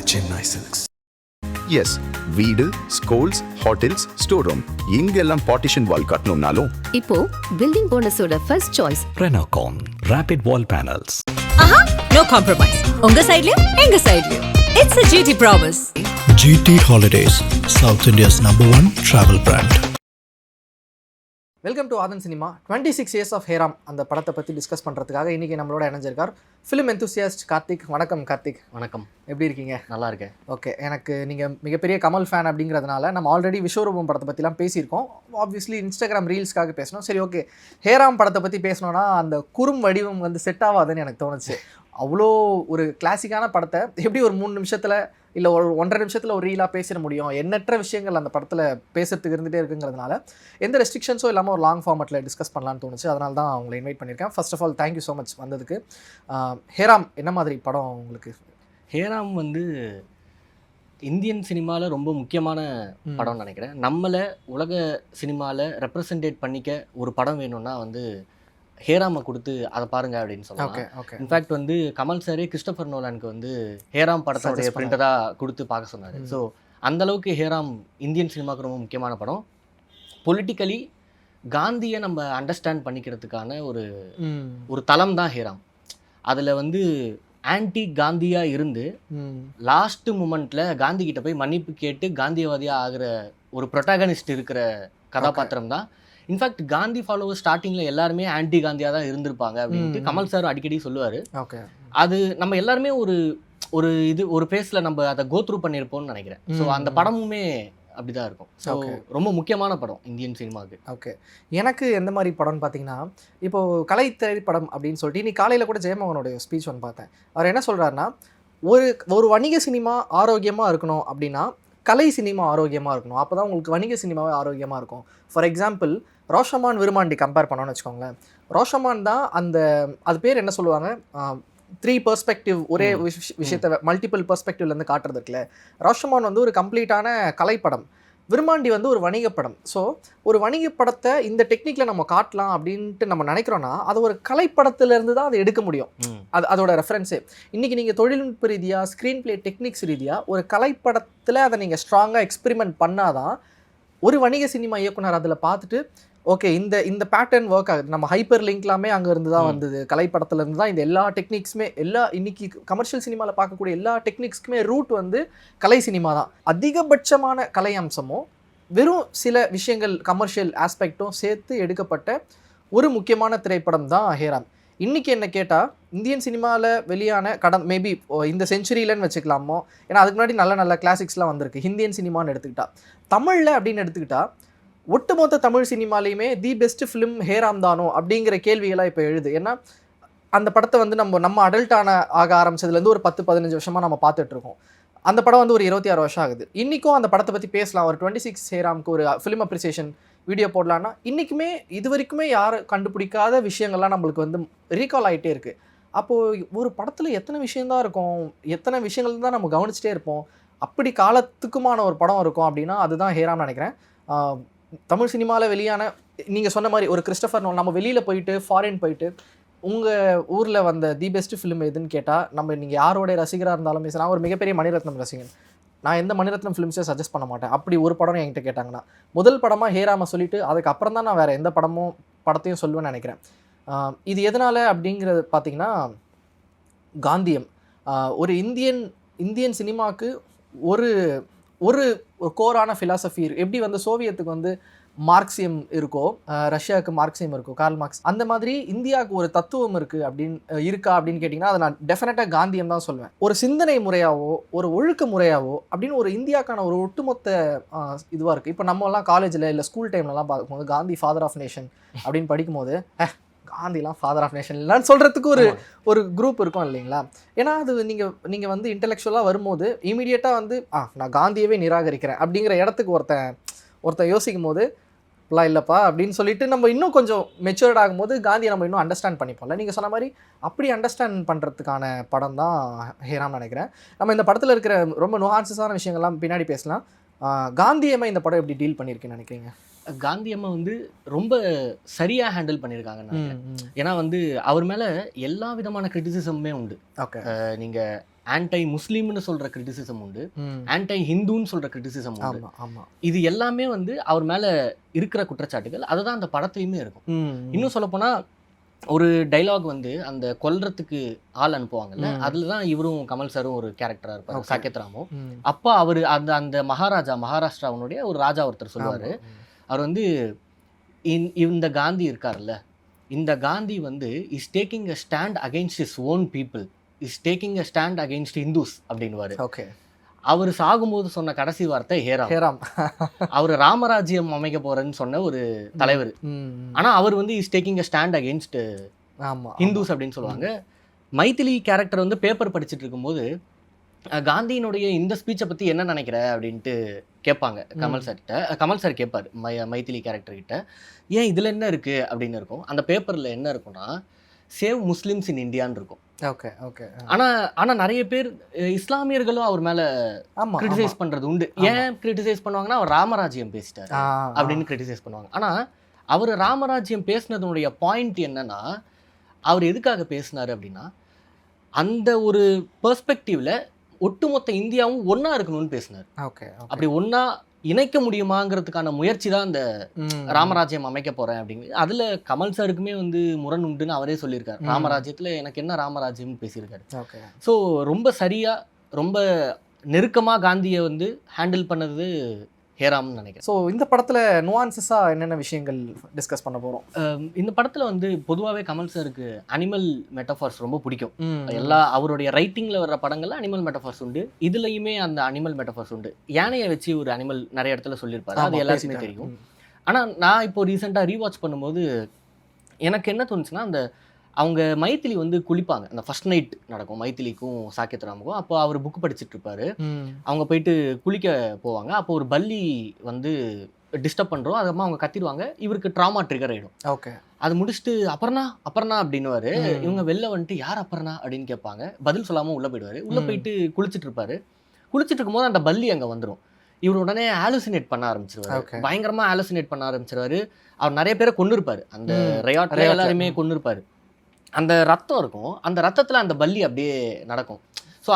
Chennai Silks. Yes, வீடு, schools, hotels, store room இங்கெல்லாம் partition wall கட்டணும்னாலும் இப்போ பில்டிங் ஓனர்ஸோட first choice Renocon Rapid Wall Panels. ஆஹா, no compromise. உங்க சைடுலயும் எங்க சைடுலயும். It's a GT promise. GT Holidays, South India's #1 travel brand. Welcome to Aadhan cinema. 26 years of Hey Ram அந்த படத்தை பற்றி டிஸ்கஸ் பண்ணுறதுக்காக இன்றைக்கி நம்மளோட இணைஞ்சிருக்கார் ஃபிலிம் எந்தூசியாஸ்ட் கார்த்திக். வணக்கம் கார்த்திக். வணக்கம். எப்படி இருக்கீங்க? நல்லா இருக்கேன். ஓகே, எனக்கு நீங்கள் மிகப்பெரிய கமல் ஃபேன் அப்படிங்கிறதுனால நம்ம ஆல்ரெடி விஸ்வரூபம் படத்தை பற்றிலாம் பேசியிருக்கோம். ஆப்வியஸ்லி இன்ஸ்டாகிராம் ரீல்ஸ்க்காக பேசணும். சரி, ஓகே, ஹேராம் படத்தை பற்றி பேசணுன்னா அந்த குறும் வடிவம் வந்து செட் ஆகாதுன்னு எனக்கு தோணுச்சு. அவ்வளோ ஒரு கிளாசிக்கான படத்தை எப்படி ஒரு 3 நிமிஷத்தில் இல்லை ஒரு 1.5 நிமிஷத்தில் ஒரு ரீலாக பேசிட முடியும்? எண்ணற்ற விஷயங்கள் அந்த படத்தில் பேசுறதுக்கு இருந்துகிட்டே இருக்குங்கிறதுனால எந்த ரெஸ்ட்ரிக்ஷன்ஸோ இல்லாமல் ஒரு லாங் ஃபார்மேட்டில் டிஸ்கஸ் பண்ணலான்னு தோணுச்சு. அதனால தான் உங்களை இன்வைட் பண்ணியிருக்கேன். First of all thank you so much வந்ததுக்கு. ஹேராம் என்ன மாதிரி படம் உங்களுக்கு? ஹேராம் வந்து இந்தியன் சினிமாவில் ரொம்ப முக்கியமான படம்னு நினைக்கிறேன். நம்மளை உலக சினிமாவில் ரெப்ரசன்டேட் பண்ணிக்க ஒரு படம் வேணும்னா வந்து ஹேராமை கொடுத்து அதை பாருங்க அப்படின்னு சொல்லலாம். இன்ஃபேக்ட் வந்து கமல் சாரே கிறிஸ்டோபர் நோலானுக்கு வந்து ஹேராம் படத்தோடைய பிரிண்டராக கொடுத்து பார்க்க சொன்னார். ஸோ அந்தளவுக்கு ஹேராம் இந்தியன் சினிமாவுக்கு ரொம்ப முக்கியமான படம். பொலிட்டிக்கலி காந்தியை நம்ம அண்டர்ஸ்டாண்ட் பண்ணிக்கிறதுக்கான ஒரு தளம் தான் ஹேராம். அதில் வந்து ஆன்டி காந்தியாக இருந்து லாஸ்ட் மூமெண்ட்டில் காந்தி கிட்ட போய் மன்னிப்பு கேட்டு காந்தியவாதியாக ஆகிற ஒரு ப்ரொட்டாகனிஸ்ட் இருக்கிற கதாபாத்திரம் தான். இன்ஃபேக்ட் காந்தி ஃபாலோவர் ஸ்டார்டிங்கில் எல்லாருமே ஆன்டி காந்தியாக தான் இருந்திருப்பாங்க அப்படின்ட்டு கமல் சார் அடிக்கடி சொல்லுவார். அது நம்ம எல்லாருமே ஒரு ஃபேஸில் நம்ம அதை கோ த்ரூ பண்ணியிருப்போம்னு நினைக்கிறேன். ஸோ அந்த படமுமே அப்படிதான் இருக்கும். ஸோ ரொம்ப முக்கியமான படம் இந்தியன் சினிமாவுக்கு. ஓகே, எனக்கு எந்த மாதிரி படம்னு பார்த்தீங்கன்னா, இப்போது கலை திரைப்படம் அப்படின்னு சொல்லிட்டு இன்னைக்கு காலையில் கூட ஜெயமோகனுடைய ஸ்பீச் ஒன்று பார்த்தேன். அவர் என்ன சொல்கிறாருன்னா, ஒரு வணிக சினிமா ஆரோக்கியமாக இருக்கணும் அப்படின்னா கலை சினிமா ஆரோக்கியமாக இருக்கணும். அப்போ தான் உங்களுக்கு வணிக சினிமாவே ஆரோக்கியமாக இருக்கும். ஃபார் எக்ஸாம்பிள், ரோஷமான் விருமாண்டி கம்பேர் பண்ணோன்னு வச்சுக்கோங்களேன். ரோஷமான் தான் அது பேர் என்ன சொல்லுவாங்க, 3 பெர்ஸ்பெக்டிவ் ஒரே விஷயத்தை மல்டிபிள் பெர்ஸ்பெக்டிவ்லேருந்து காட்டுறது இருக்குல்ல. ரோஷமான் வந்து ஒரு கம்ப்ளீட்டான கலைப்படம், விருமாண்டி வந்து ஒரு வணிக படம். ஸோ ஒரு வணிக படத்தை இந்த டெக்னிக்கில் நம்ம காட்டலாம் அப்படின்ட்டு நம்ம நினைக்கிறோன்னா அது ஒரு கலைப்படத்துலேருந்து தான் அதை எடுக்க முடியும். அதோட ரெஃபரன்ஸே இன்றைக்கி நீங்கள் தொழில்நுட்ப ரீதியாக ஸ்க்ரீன் பிளே டெக்னிக்ஸ் ரீதியாக ஒரு கலைப்படத்தில் அதை நீங்கள் ஸ்ட்ராங்காக எக்ஸ்பெரிமெண்ட் பண்ணால் தான் ஒரு வணிக சினிமா இயக்குனர் அதில் பார்த்துட்டு ஓகே இந்த பேட்டர்ன் ஒர்க் ஆகுது. நம்ம ஹைப்பர் லிங்க்லாமே அங்கே இருந்து தான் வந்தது, கலைப்படத்துல இருந்து தான் இந்த எல்லா டெக்னிக்ஸுமே. இன்னைக்கு கமர்ஷியல் சினிமாவில் பார்க்கக்கூடிய எல்லா டெக்னிக்ஸ்க்குமே ரூட் வந்து கலை சினிமா தான். அதிகபட்சமான கலை அம்சமும் வெறும் சில விஷயங்கள் கமர்ஷியல் ஆஸ்பெக்டும் சேர்த்து எடுக்கப்பட்ட ஒரு முக்கியமான திரைப்படம் தான் ஹேராம். இன்றைக்கி என்ன கேட்டால் இந்தியன் சினிமாவில் வெளியான மேபி இந்த செஞ்சுரியிலன்னு வச்சுக்கலாமோ, ஏன்னா அதுக்கு முன்னாடி நல்ல கிளாசிக்ஸ்லாம் வந்திருக்கு. இந்தியன் சினிமான்னு எடுத்துக்கிட்டா, தமிழில் அப்படின்னு எடுத்துக்கிட்டா ஒட்டுமொத்த Tamil சினிமாலையுமே the best film Hey Ram தானோ அப்படிங்கிற கேள்விகளாக இப்போ எழுது. ஏன்னா அந்த படத்தை வந்து நம்ம அடல்ட்டான ஆக ஆரம்பிச்சதுலேருந்து ஒரு 10-15 வருஷமாக நம்ம பார்த்துட்ருக்கோம். அந்த படம் வந்து ஒரு 26 வருஷம் ஆகுது. இன்றைக்கும் அந்த படத்தை பற்றி பேசலாம். ஒரு 26 ஹேராம்க்கு ஒரு ஃபிலிம் அப்ரிசியேஷன் வீடியோ போடலான்னா இன்றைக்குமே இது வரைக்குமே யாரும் கண்டுபிடிக்காத விஷயங்கள்லாம் நம்மளுக்கு வந்து ரீகால் ஆகிட்டே இருக்குது. அப்போது ஒரு படத்தில் எத்தனை விஷயந்தான் இருக்கும், எத்தனை விஷயங்கள் தான் நம்ம கவனிச்சிட்டே இருப்போம். அப்படி காலத்துக்குமான ஒரு படம் இருக்கும் அப்படின்னா அதுதான் ஹேராம்னு நினைக்கிறேன். தமிழ் சினிமாவில் வெளியான நீங்கள் சொன்ன மாதிரி ஒரு கிறிஸ்டோபர் நோலன், நம்ம வெளியில் போயிட்டு ஃபாரின் போயிட்டு உங்கள் ஊரில் வந்த தி பெஸ்ட் ஃபிலிம் எதுன்னு கேட்டால் நீங்கள் யாரோடைய ரசிகராக இருந்தாலும் நான் ஒரு மிகப்பெரிய மணிரத்னம் ரசிகன். நான் எந்த மணிரத்னம் ஃபிலிம்ஸே சஜஸ்ட் பண்ண மாட்டேன். அப்படி ஒரு படம் என்கிட்ட கேட்டாங்கன்னா முதல் படமாக ஹேராமை சொல்லிவிட்டு அதுக்கப்புறம் தான் நான் வேறு எந்த படத்தையும் சொல்லுவேன்னு நினைக்கிறேன். இது எதனால் அப்படிங்கிறது பார்த்திங்கன்னா, காந்தியம் ஒரு இந்தியன் சினிமாவுக்கு ஒரு கோரான ஃபிலாசபி எப்படி வந்து சோவியத்துக்கு வந்து மார்க்சியம் இருக்கோ, ரஷ்யாவுக்கு மார்க்சியம் இருக்கோ, கார்ல் மார்க்ஸ், அந்த மாதிரி இந்தியாவுக்கு ஒரு தத்துவம் இருக்கா அப்படின்னு கேட்டிங்கன்னா அதை நான் டெஃபினட்டாக காந்தியம் தான் சொல்லுவேன். ஒரு சிந்தனை முறையாவோ ஒரு ஒழுக்க முறையாவோ அப்படின்னு ஒரு இந்தியாவுக்கான ஒரு ஒட்டுமொத்த இதுவாக இருக்குது. இப்போ நம்மலாம் காலேஜில் இல்லை ஸ்கூல் டைம்லலாம் பார்க்கும்போது காந்தி ஃபாதர் ஆஃப் நேஷன் அப்படின்னு படிக்கும்போது காந்திலாம் ஃபாதர் ஆஃப் நேஷன் இல்லைன்னு சொல்கிறதுக்கு ஒரு குரூப் இருக்கும் இல்லைங்களா. ஏன்னா அது நீங்கள் வந்து இன்டெலெக்சுவலாக வரும்போது இமீடியட்டாக வந்து நான் காந்தியவே நிராகரிக்கிறேன் அப்படிங்கிற இடத்துக்கு ஒருத்தன் யோசிக்கும் போது இப்பெல்லாம் இல்லைப்பா அப்படின்னு சொல்லிட்டு நம்ம இன்னும் கொஞ்சம் மெச்சூர்ட் ஆகும்போது காந்தியை நம்ம இன்னும் அண்டர்ஸ்டாண்ட் பண்ணிப்போம்ல. நீங்கள் சொன்ன மாதிரி அப்படி அண்டர்ஸ்டாண்ட் பண்ணுறதுக்கான படம் தான் ஹேராம்னு நினைக்கிறேன். நம்ம இந்த படத்தில் இருக்கிற ரொம்ப நுவான்சஸான விஷயங்கள்லாம் பின்னாடி பேசலாம். காந்தியம்மா இந்த படம் எப்படி டீல் பண்ணியிருக்கேன்னு நினைக்கிறீங்க? காந்தியம்மா வந்து ரொம்ப சரியாக ஹேண்டில் பண்ணியிருக்காங்க. ஏன்னா வந்து அவர் மேலே எல்லா விதமான கிரிட்டிசிசமுமே உண்டு. நீங்கள் ஆன்டை முஸ்லீம்னு சொல்கிற கிரிட்டிசிசம் உண்டு, ஆன்டை ஹிந்துன்னு சொல்கிற கிரிட்டிசிசம் உண்டு. ஆமா ஆமா. இது எல்லாமே வந்து அவர் மேலே இருக்கிற குற்றச்சாட்டுகள். அதுதான் அந்த படத்துலையுமே இருக்கும். இன்னும் சொல்லப்போனால் ஒரு டைலாக் வந்து அந்த கொல்றதுக்கு ஆள் அனுப்புவாங்கல்ல, அதில் தான் இவரும் கமல் சாரும் ஒரு கேரக்டராக இருப்பார், சாக்கெத் ராமும். அப்போ அவர் அந்த மகாராஷ்டிராவுடைய ஒரு ராஜா ஒருத்தர் சொல்லுவார், அவர் வந்து இந்த காந்தி இருக்கார்ல, இந்த காந்தி வந்து is taking a stand against his own people, is taking a stand against Hindus அப்படின்னுவாரு. ஓகே. அவர் சாகும்போது சொன்ன கடைசி வார்த்தை ஹேராம். அவர் ராமராஜ்யம் அமைக்க போறேன்னு சொன்ன ஒரு தலைவர். ஆனா அவர் வந்து is taking a stand against Hindus அப்படின்னு சொல்லுவாங்க. மைதிலி கேரக்டர் வந்து பேப்பர் படிச்சுட்டு இருக்கும்போது காந்தியினுடைய இந்த ஸ்பீச்சை பத்தி என்ன நினைக்கிற அப்படின்ட்டு கேட்பாங்க கமல் சார்கிட்ட. கமல் சார் கேட்பார் மைதிலி கேரக்டர் கிட்ட, ஏன் இதுல என்ன இருக்கு அப்படின்னு இருக்கும். அந்த பேப்பர்ல என்ன இருக்கும்னா சேவ் முஸ்லிம்ஸ் இன் இந்தியான்னு இருக்கும். Okay okay. ஆனா நிறைய பேர் இஸ்லாமியர்களும் அவர் மேல கிரிட்டிசைஸ் பண்றது உண்டு. ஏன் கிரிட்டிசைஸ் பண்ணுவாங்கன்னா அவர் ராமராஜ்யம் பேசிட்டாரு அப்படின்னு கிரிட்டிசைஸ் பண்ணுவாங்க. ஆனா அவர் ராமராஜ்யம் பேசினதுடைய பாயிண்ட் என்னன்னா, அவர் எதுக்காக பேசினாரு அப்படின்னா அந்த ஒரு பெர்ஸ்பெக்டிவ்ல ஒட்டுமொத்த இந்தியாவும் ஒன்னா இருக்கணும்னு பேசினார். அப்படி ஒன்னா இணைக்க முடியுமாங்கிறதுக்கான முயற்சி தான் அந்த ராமராஜ்யம் அமைக்க போறேன் அப்படிங்கிறது. அதுல கமல் சாருக்குமே வந்து முரண் உண்டுன்னு அவரே சொல்லியிருக்காரு. ராமராஜ்யத்துல எனக்கு என்ன ராமராஜ்யம்னு பேசியிருக்காரு. ஸோ ரொம்ப சரியா ரொம்ப நெருக்கமா காந்தியை வந்து ஹேண்டில் பண்ணது ஹேராம்னு நினைக்கிறேன். ஸோ இந்த படத்தில் நுவான்சஸாக என்னென்ன விஷயங்கள் டிஸ்கஸ் பண்ண போகிறோம்? இந்த படத்தில் வந்து பொதுவாகவே கமல் சாருக்கு அனிமல் மெட்டஃபார்ஸ் ரொம்ப பிடிக்கும். எல்லா அவருடைய ரைட்டிங்கில் வர்ற படங்கள்ல அனிமல் மெட்டஃபார்ஸ் உண்டு, இதுலையுமே அந்த அனிமல் மெட்டஃபார்ஸ் உண்டு. யானையை வச்சு ஒரு அனிமல் நிறைய இடத்துல சொல்லியிருப்பாரு, அது எல்லாருக்குமே தெரியும். ஆனால் நான் இப்போ ரீசெண்டாக ரீவாட்ச் பண்ணும்போது எனக்கு என்ன தோணுச்சுன்னா, அந்த அவங்க மைதிலி வந்து குளிப்பாங்க, அந்த ஃபர்ஸ்ட் நைட் நடக்கும் மைதிலிக்கும் சாக்கெத் ராமுக்கும். அப்போ அவர் புக் படிச்சுட்டு இருப்பாரு, அவங்க போயிட்டு குளிக்க போவாங்க. அப்போ ஒரு பல்லி வந்து டிஸ்டர்ப் பண்ணுறோம், அதுக்கப்புறமா அவங்க கத்திடுவாங்க, இவருக்கு ட்ராமா ட்ரிகர் ஆகிடும். ஓகே. அது முடிச்சுட்டு அபர்ணா அப்படின்னுவாரு. இவங்க வெளில வந்துட்டு யார் அபர்ணா அப்படின்னு கேட்பாங்க, பதில் சொல்லாமல் உள்ளே போயிடுவார். உள்ளே போயிட்டு குளிச்சுட்டு இருப்பாரு. குளிச்சுட்டு இருக்கும்போது அந்த பல்லி அங்கே வந்துடும். இவர் உடனே ஆலுசினேட் பண்ண ஆரம்பிச்சிருவாரு, பயங்கரமா ஆலுசினேட் பண்ண ஆரம்பிச்சிருவாரு. அவர் நிறைய பேரை கொண்டு இருப்பாரு, அந்த ரியாட்ல எல்லாருமே கொண்டு இருப்பாரு. அந்த ரத்தம் இருக்கும், அந்த ரத்தத்தில் அந்த பல்லி அப்படியே நடக்கும். ஸோ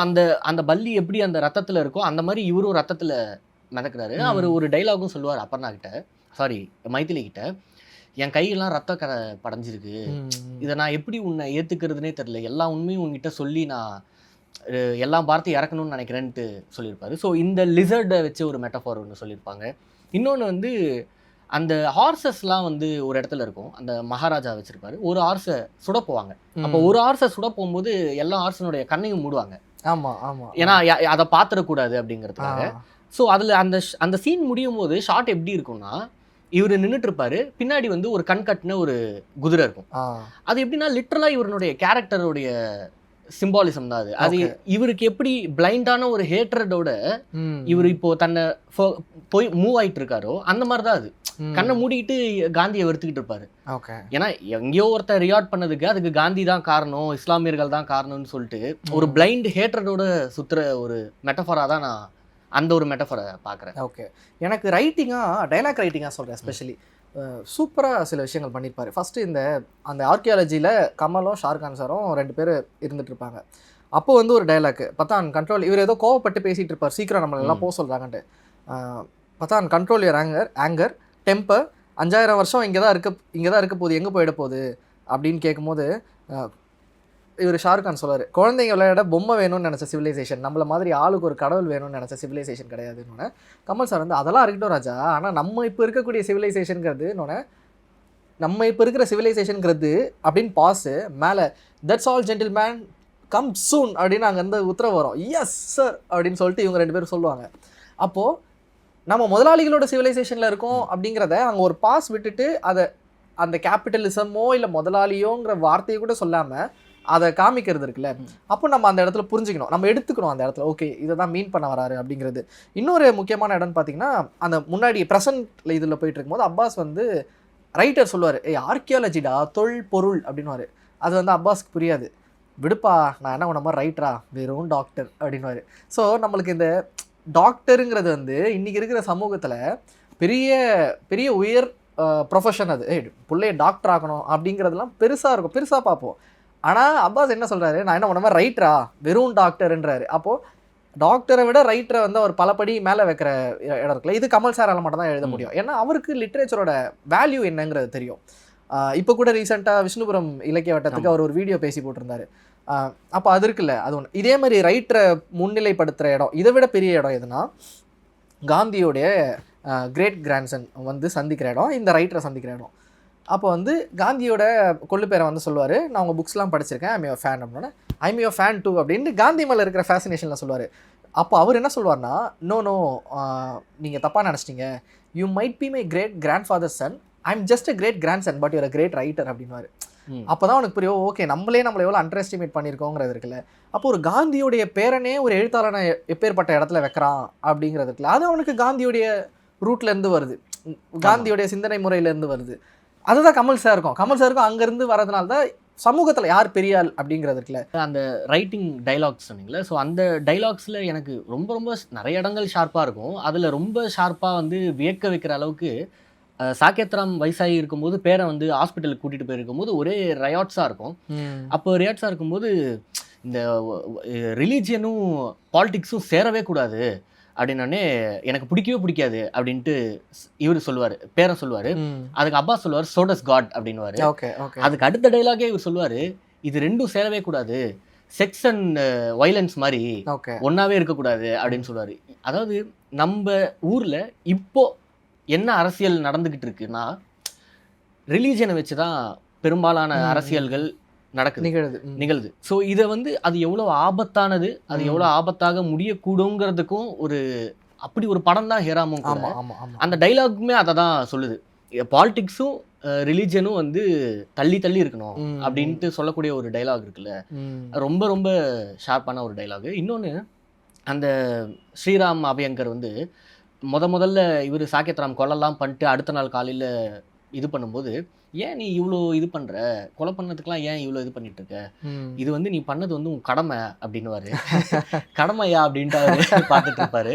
அந்த பல்லி எப்படி அந்த ரத்தத்தில் இருக்கோ அந்த மாதிரி இவரும் ரத்தத்தில் மிதக்கிறாரு. அவர் ஒரு டைலாகும் சொல்லுவார் அபர்ணா கிட்ட, சாரி மைதிலி கிட்ட, என் கையெல்லாம் ரத்த கரை படைஞ்சிருக்கு, இதை நான் எப்படி உன்னை ஏற்றுக்கிறதுனே தெரியல, எல்லா உண்மையும் உங்ககிட்ட சொல்லி நான் எல்லா பார்த்து இறக்கணும்னு நினைக்கிறேன்ட்டு சொல்லியிருப்பாரு. ஸோ இந்த லிசர்டை வச்சு ஒரு மெட்டஃபார் ஒன்று சொல்லியிருப்பாங்க. இன்னொன்று வந்து அந்த ஹார்சஸ்லாம் வந்து ஒரு இடத்துல இருக்கும், அந்த மகாராஜா வச்சிருப்பாரு, ஒரு ஹார்ஸை சுட போவாங்க. அப்போ ஒரு ஹார்ஸை சுட போகும்போது எல்லா ஹார்ஸனுடைய கண்ணையும் மூடுவாங்க. ஏன்னா அதை பார்த்துடக்கூடாது அப்படிங்கிறதுக்காக. ஸோ அதில் அந்த சீன் முடியும் போது ஷார்ட் எப்படி இருக்கும்னா, இவர் நின்றுட்டு இருப்பாரு, பின்னாடி வந்து ஒரு கண் கட்டின ஒரு குதிரை இருக்கும். அது எப்படின்னா லிட்டரலாக இவருடைய கேரக்டருடைய சிம்பாலிசம் தான் அது. அது இவருக்கு எப்படி பிளைண்டான ஒரு ஹேட்ரடோட இவர் இப்போ தன்னை போய் மூவ் ஆயிட்டு இருக்காரோ அந்த மாதிரி தான் அது. கண்ணை மூடிக்கிட்டு காந்தியை வெறுத்துக்கிட்டு இருப்பாரு. ஏன்னா எங்கேயோ ஒருத்தர் ரியாக்ட் பண்ணதுக்கு அதுக்கு காந்தி தான் காரணம், இஸ்லாமியர்கள் தான் காரணம்னு சொல்லிட்டு ஒரு பிளைண்ட் ஹேட்ரடோட சுத்துற ஒரு மெட்டஃபரா தான் நான் அந்த ஒரு மெட்டஃபரை பார்க்குறேன். ஓகே. எனக்கு ரைட்டிங்காக, டைலாக் ரைட்டிங்காக சொல்கிறேன், எஸ்பெஷலி சூப்பராக சில விஷயங்கள் பண்ணியிருப்பார். ஃபஸ்ட்டு அந்த ஆர்கியாலஜியில் கமலும் ஷாருக்கான் சாரும் 2 பேர் இருந்துட்டு இருப்பாங்க. அப்போ வந்து ஒரு டைலாக், பத்தான் கண்ட்ரோல், இவர் ஏதோ கோவப்பட்டு பேசிகிட்டு இருப்பார், சீக்கிரம் நம்மளெல்லாம் போக சொல்கிறாங்கன்ட்டு. பத்தான் கண்ட்ரோல் யுவர் ஆங்கர் டெம்பர், 5000 வருஷம் இங்கே தான் இருக்க போகுது, எங்கே போயிட போகுது அப்படின்னு கேட்கும்போது இவர் ஷாருக்கான் சொல்லுவார், குழந்தைங்க விளையாட பொம்மை வேணும்னு நினச்ச சிவிலைசேஷன், நம்மள மாதிரி ஆளுக்கு ஒரு கடவுள் வேணும்னு நினச்ச சிவிலைசேஷன் கிடையாதுன்னு. கமல் சார் வந்து அதெல்லாம் இருக்கட்டும் ராஜா, ஆனால் நம்ம இப்போ இருக்கக்கூடிய சிவிலைசேஷனுங்கிறது நம்ம இப்போ இருக்கிற சிவிலைசேஷனுங்கிறது அப்படின்னு பாஸு மேலே that's all gentleman come soon அப்படின்னு அங்கேருந்து உத்தரவு வரும். எஸ் சார் அப்படின்னு சொல்லிட்டு இவங்க 2 பேரும் சொல்லுவாங்க. அப்போது நம்ம முதலாளிகளோட சிவிலைசேஷனில் இருக்கோம் அப்படிங்கிறத அங்கே ஒரு பாஸ் விட்டுட்டு அதை அந்த கேபிட்டலிசமோ இல்லை முதலாளியோங்கிற வார்த்தையை கூட சொல்லாமல் அதை காமிக்கிறது இருக்குல்ல, அப்போ நம்ம அந்த இடத்துல புரிஞ்சுக்கணும், நம்ம எடுத்துக்கணும் அந்த இடத்துல, ஓகே இதை தான் மீன் பண்ண வராரு அப்படிங்கிறது. இன்னொரு முக்கியமான இடம்னு பார்த்தீங்கன்னா, அந்த முன்னாடி ப்ரெசன்ட்ல இதில் போயிட்டு இருக்கும்போது அப்பாஸ் வந்து ரைட்டர் சொல்லுவார், ஆர்கியாலஜிடா பொருள் அப்படின்னுவார். அது வந்து அப்பாஸ்க்கு புரியாது, விடுப்பா நான் என்ன உன மாதிரி ரைட்டரா, வெறும் டாக்டர் அப்படின்வாரு. ஸோ நம்மளுக்கு இந்த டாக்டருங்கிறது வந்து இன்றைக்கி இருக்கிற சமூகத்தில் பெரிய பெரிய உயர் ப்ரொஃபஷன். அது பிள்ளைய டாக்டர் ஆகணும் அப்படிங்கிறதுலாம் பெருசாக இருக்கும், பெருசாக பார்ப்போம். ஆனால் அப்பாஸ் என்ன சொல்கிறாரு, நான் என்ன பண்ண ரைட்டரா வெறும் டாக்டர்ன்றாரு. அப்போது டாக்டரை விட ரைட்டரை வந்து அவர் பலபடி மேலே வைக்கிற இடம் இருக்குல்ல, இது கமல் சாரால் மட்டும் தான் எழுத முடியும். ஏன்னா அவருக்கு லிட்ரேச்சரோட வேல்யூ என்னங்கிறது தெரியும். இப்போ கூட ரீசெண்டாக விஷ்ணுபுரம் இலக்கிய வட்டத்துக்கு அவர் ஒரு வீடியோ பேசி போட்டிருந்தாரு. அப்போ அது இருக்குல்ல, அது ஒன்று. இதே மாதிரி ரைட்டரை முன்னிலைப்படுத்துகிற இடம், இதை விட பெரிய இடம் எதுனா காந்தியோடைய கிரேட் கிராண்ட்சன் வந்து சந்திக்கிற இடம், இந்த ரைட்டரை சந்திக்கிற இடம். அப்போ வந்து காந்தியோட கொள்ளு பேரை வந்து சொல்லுவார், நான் உங்கள் புக்ஸ்லாம் படிச்சிருக்கேன், ஐம் யுவர் ஃபேன் அப்படின்னா, ஐம் யுவர் ஃபேன் டூ அப்படின்னு காந்தி மேலே இருக்கிற ஃபேசினேஷனில் சொல்லுவார். அப்போ அவர் என்ன சொல்லுவார்னா, நோ நீங்கள் தப்பாக நினச்சிட்டீங்க, you might be my great grand father son, I'm just a great grand son but you're a great writer அப்படின்வார். அப்போ தான் அவனுக்கு புரியும், ஓகே நம்மளை எவ்வளோ அண்டர் எஸ்டிமேட் பண்ணியிருக்கோங்கிறது இருக்குல்ல. அப்போ ஒரு காந்தியோடைய பேரனே ஒரு எழுத்தாளனை எப்பேற்பட்ட இடத்துல வைக்கிறான் அப்படிங்கிறது இருக்குல்ல, அது அவனுக்கு காந்தியோடைய ரூட்லேருந்து வருது, காந்தியோடைய சிந்தனை முறையிலேருந்து வருது. அதுதான் கமல் சாருக்கும் அங்கேருந்து வரதுனால தான் சமூகத்தில் யார் பெரிய ஆள் அப்படிங்கிறது இருக்குல்ல. அந்த ரைட்டிங் டைலாக்ஸ் சொன்னீங்களே, ஸோ அந்த டைலாக்ஸில் எனக்கு ரொம்ப நிறைய இடங்கள் ஷார்ப்பாக இருக்கும். அதில் ரொம்ப ஷார்ப்பாக வந்து வியக்க வைக்கிற அளவுக்கு சாக்கேத்ராம் வயசாகி இருக்கும்போது பேரை வந்து ஹாஸ்பிட்டலுக்கு கூட்டிகிட்டு போயிருக்கும்போது ஒரே ரயாட்ஸாக இருக்கும். அப்போ ரயாட்ஸாக இருக்கும்போது இந்த ரிலீஜியனும் பாலிடிக்ஸும் சேரவே கூடாது அப்படின்னே எனக்கு பிடிக்கவே பிடிக்காது அப்படின்ட்டு இவர் சொல்லுவார், பேரை சொல்லுவார். அதுக்கு அப்பா சொல்லுவார் சோடஸ் காட் அப்படின்வாரு. அதுக்கு அடுத்த டைலாகே இவர் சொல்லுவார், இது ரெண்டும் சேரவே கூடாது, செக்ஸ் அண்ட் வைலன்ஸ் மாதிரி ஒன்றாவே இருக்கக்கூடாது அப்படின்னு சொல்லுவார். அதாவது நம்ம ஊரில் இப்போ என்ன அரசியல் நடந்துக்கிட்டு இருக்குன்னா, ரிலீஜனை வச்சு தான் பெரும்பாலான அரசியல்கள் நிகழுது. ஸோ இதை வந்து அது எவ்வளோ ஆபத்தானது, அது எவ்வளோ ஆபத்தாக முடியக்கூடுங்கிறதுக்கும் ஒரு அப்படி ஒரு படம் தான் ஹேராமும். அந்த டைலாக்குமே அதை தான் சொல்லுது. பாலிடிக்ஸும் ரிலீஜனும் வந்து தள்ளி இருக்கணும் அப்படின்ட்டு சொல்லக்கூடிய ஒரு டைலாக் இருக்குல்ல, ரொம்ப ஷார்ப்பான ஒரு டைலாகு. இன்னொன்று, அந்த ஸ்ரீராம் அபயங்கர் வந்து முதல்ல இவர் சாக்கேத்ராம் கொலைலாம் பண்ணிட்டு அடுத்த நாள் காலையில் இது பண்ணும்போது, ஏன் நீ இவ்வளோ இது பண்ணுற, கொலை பண்ணதுக்கெலாம் ஏன் இவ்வளோ இது பண்ணிட்டு இருக்க, இது வந்து நீ பண்ணது வந்து உன் கடமை அப்படின்னுவாரு. கடமையா அப்படின்ட்டு அவர் பார்த்துட்டு இருப்பாரு.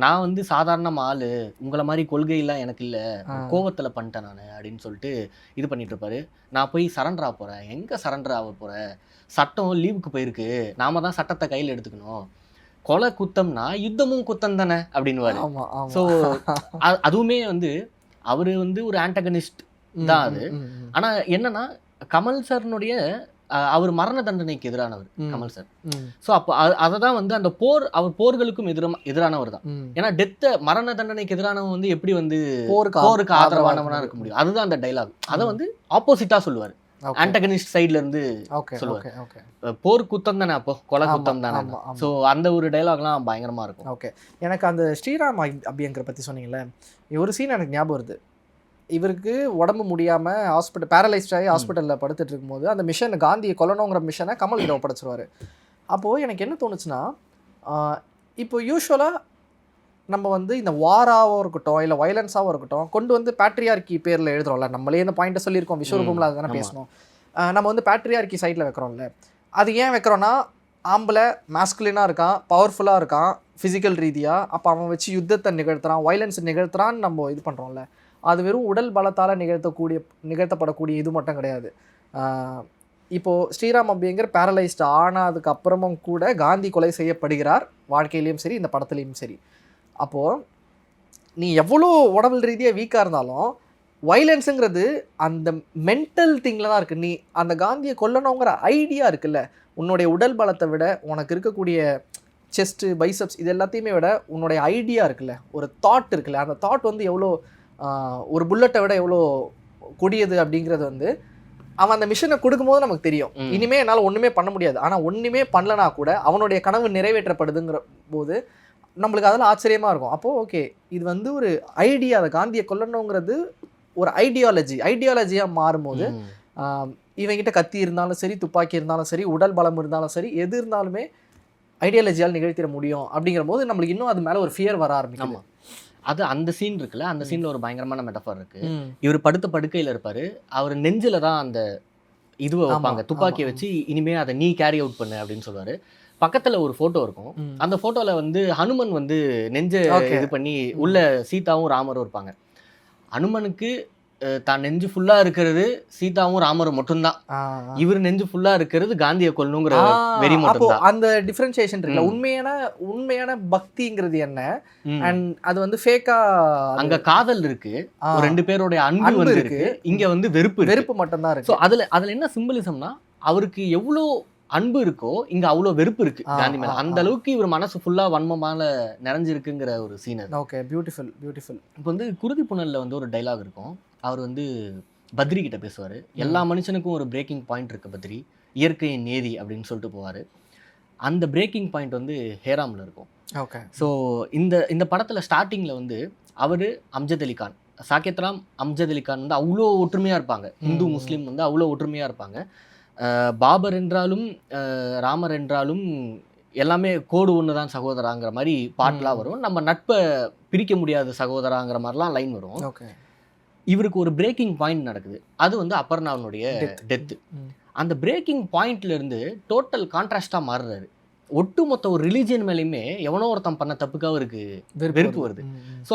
நான் வந்து சாதாரணமாக ஆள், உங்களை மாதிரி கொள்கையெல்லாம் எனக்கு இல்லை, கோவத்தில் பண்ணிட்டேன் நான் அப்படின்னு சொல்லிட்டு இது பண்ணிட்டு இருப்பாரு. நான் போய் சரண்டர் ஆக போகிறேன், எங்கே சரண்டர் ஆக போகிறேன், சட்டம் லீவுக்கு போயிருக்கு, நாம தான் சட்டத்தை கையில் எடுத்துக்கணும், கொலை குத்தம்னா யுத்தமும் குத்தம் தானே அப்படின்னுவாரு. ஸோ அதுவுமே வந்து அவரு வந்து ஒரு ஆன்டகனிஸ்ட் தான் அது. ஆனா என்னன்னா, கமல் சார்னுடைய அவர் மரண தண்டனைக்கு எதிரானவர் கமல் சார். ஸோ அப்போ அதை தான் வந்து அந்த அவர் போர்களுக்கும் எதிரானவர் தான். ஏன்னா மரண தண்டனைக்கு எதிரானவன் வந்து எப்படி வந்து போருக்கு ஆதரவானவனா இருக்க முடியும்? அதுதான் அந்த டைலாக். அதை வந்து ஆப்போசிட்டா சொல்லுவார், ஆன்டகனிஸ்ட் சைட்ல இருந்து சொல்லுவார். போர் குத்தம் தானே, அப்போ கொலை குத்தம் தானே. ஸோ அந்த ஒரு டைலாக்லாம் பயங்கரமா இருக்கும். ஓகே, எனக்கு அந்த ஸ்ரீராம் அபியங்கர் பத்தி சொன்னீங்கல்ல, ஒரு சீன் எனக்கு ஞாபகம் வருது. இவருக்கு உடம்பு முடியாமல் ஹாஸ்பிட்டல் பேரலைஸ்ட் ஆகி ஹாஸ்பிட்டலில் படுத்துட்டு இருக்கும்போது அந்த மிஷன், காந்தியை கொல்லணுங்கிற மிஷனை கமல் கிட்ட ஒப்படைச்சிருவார். அப்போது எனக்கு என்ன தோணுச்சுன்னா, இப்போ யூஸ்வலாக நம்ம வந்து இந்த வாராகவும் இருக்கட்டும் இல்லை வயலன்ஸாகவும் இருக்கட்டும் கொண்டு வந்து பேட்ரியார்கி பேரில் எழுதுகிறோம்ல, நம்மளே இந்த பாயிண்ட்டை சொல்லியிருக்கோம், விஸ்வரூபமில் அதுதானே பேசணும். நம்ம வந்து பேட்ரியார்கி சைடில் வைக்கிறோம்ல, அது ஏன் வைக்கிறோன்னா, ஆம்பளை மேஸ்குலினாக இருக்கான், பவர்ஃபுல்லாக இருக்கான் ஃபிசிக்கல் ரீதியாக, அப்போ அவன் வச்சு யுத்தத்தை நிகழ்த்துறான், வயலன்ஸ் நிகழ்த்துறான்னு நம்ம இது பண்ணுறோம்ல, அது வெறும் உடல் பலத்தால் நிகழ்த்தப்படக்கூடிய இது மட்டும் கிடையாது. இப்போது ஸ்ரீராம் அபியங்கர் பேரலைஸ்ட் ஆனதுக்கு அப்புறமும் கூட காந்தி கொலை செய்யப்படுகிறார், வாழ்க்கையிலையும் சரி இந்த படத்துலேயும் சரி. அப்போது நீ எவ்வளோ உடல் ரீதியாக வீக்காக இருந்தாலும் வயலன்ஸுங்கிறது அந்த மென்டல் திங்கில் தான் இருக்குது. நீ அந்த காந்தியை கொல்லணுங்கிற ஐடியா இருக்குல்ல, உன்னுடைய உடல் பலத்தை விட உனக்கு இருக்கக்கூடிய செஸ்ட்டு பைசப்ஸ் இது எல்லாத்தையுமே விட உன்னுடைய ஐடியா இருக்குல்ல, ஒரு தாட் இருக்குல்ல, அந்த தாட் வந்து எவ்வளோ ஒரு புல்லட்டை விட எவ்வளோ கொடியது அப்படிங்கிறது வந்து அவன் அந்த மிஷனை கொடுக்கும்போது நமக்கு தெரியும். இனிமேல் என்னால் ஒன்றுமே பண்ண முடியாது, ஆனால் ஒன்றுமே பண்ணலனா கூட அவனுடைய கனவு நிறைவேற்றப்படுதுங்கிற போது நம்மளுக்கு அதெல்லாம் ஆச்சரியமாக இருக்கும். அப்போது ஓகே, இது வந்து ஒரு ஐடியா, அதை காந்தியை கொல்லணுங்கிறது ஒரு ஐடியாலஜியாக மாறும்போது இவங்கிட்ட கத்தி இருந்தாலும் சரி, துப்பாக்கி இருந்தாலும் சரி, உடல் பலம் இருந்தாலும் சரி, எது இருந்தாலுமே ஐடியாலஜியால் நிகழ்த்திட முடியும் அப்படிங்கிற போது நம்மளுக்கு இன்னும் அது மேலே ஒரு ஃபியர் வர ஆரம்பிக்கும். அது அந்த சீன் இருக்குல்ல, அந்த சீனில் ஒரு பயங்கரமான மெட்டஃபர் இருக்குது. இவர் படுத்த படுக்கையில் இருப்பார், அவர் நெஞ்சில் தான் அந்த இதுவை வைப்பாங்க, துப்பாக்கியை வச்சு, இனிமேல் அதை நீ கேரி அவுட் பண்ணு அப்படின்னு சொல்லுவார். பக்கத்தில் ஒரு ஃபோட்டோ இருக்கும், அந்த ஃபோட்டோவில் வந்து ஹனுமன் வந்து நெஞ்சை இது பண்ணி உள்ள சீதாவும் ராமரும் இருப்பாங்க. ஹனுமனுக்கு தான் நெஞ்சு ஃபுல்லா இருக்கிறது சீதாவும் ராமரும் மட்டும்தான். இவர் நெஞ்சு ஃபுல்லா இருக்கிறது காந்தியை கொல்லணுங்கிற வெறி அப்போ மட்டும்தான். அந்த டிஃபரன்சியேஷன் இருக்குல்ல, உண்மையான பக்திங்கிறது என்ன, அண்ட் அது வந்து ஃபேக்கா அங்க காதல் இருக்கு, ஒரு 2 பேரோட அன்பு வந்து இருக்கு, இங்க வந்து வெறுப்பு மட்டும் தான் இருக்கு. ஸோ அதுல என்ன சிம்பிளிசம்னா, அவருக்கு எவ்வளோ அன்பு இருக்கோ இங்க அவ்வளோ வெறுப்பு இருக்கு காந்தி மேல. அந்த அளவுக்கு இவர் மனசு ஃபுல்லா வன்மமால நிறைஞ்சிருக்குங்கிற ஒரு சீன் அது. Okay, beautiful. இப்போ வந்து குருதி புனல்ல வந்து ஒரு டைலாக் இருக்கும். அவர் வந்து பத்ரி கிட்ட பேசுவார். எல்லா மனுஷனுக்கும் ஒரு பிரேக்கிங் பாயிண்ட் இருக்குது பத்ரி, இயற்கையின் நேதி அப்படின்னு சொல்லிட்டு போவார். அந்த பிரேக்கிங் பாயிண்ட் வந்து ஹேராமில் இருக்கும். ஓகே. ஸோ இந்த படத்தில் ஸ்டார்டிங்கில் வந்து அவர் அம்ஜத் அலி கான், சாகேத் ராம், அம்ஜத் அலி கான் வந்து அவ்வளோ ஒற்றுமையாக இருப்பாங்க. இந்து முஸ்லீம் வந்து அவ்வளோ ஒற்றுமையாக இருப்பாங்க. பாபர் என்றாலும் ராமர் என்றாலும் எல்லாமே கோடு ஒன்று தான் சகோதராங்கிற மாதிரி பாட்டெலாம் வரும். நம்ம நட்பை பிரிக்க முடியாத சகோதராங்கிற மாதிரிலாம் லைன் வரும். ஓகே. இவருக்கு ஒரு பிரேக்கிங் பாயிண்ட் நடக்குது. அது வந்து அபர்ணாவுடைய டெத்து. அந்த பிரேக்கிங் பாயிண்ட்ல இருந்து டோட்டல் கான்ட்ராஸ்டாக மாறுறாரு. ஒட்டுமொத்த ஒரு ரிலீஜியன் மேலேயுமே எவனோ ஒருத்தன் பண்ண தப்புக்காக இருக்கு வெறுப்பு வருது. ஸோ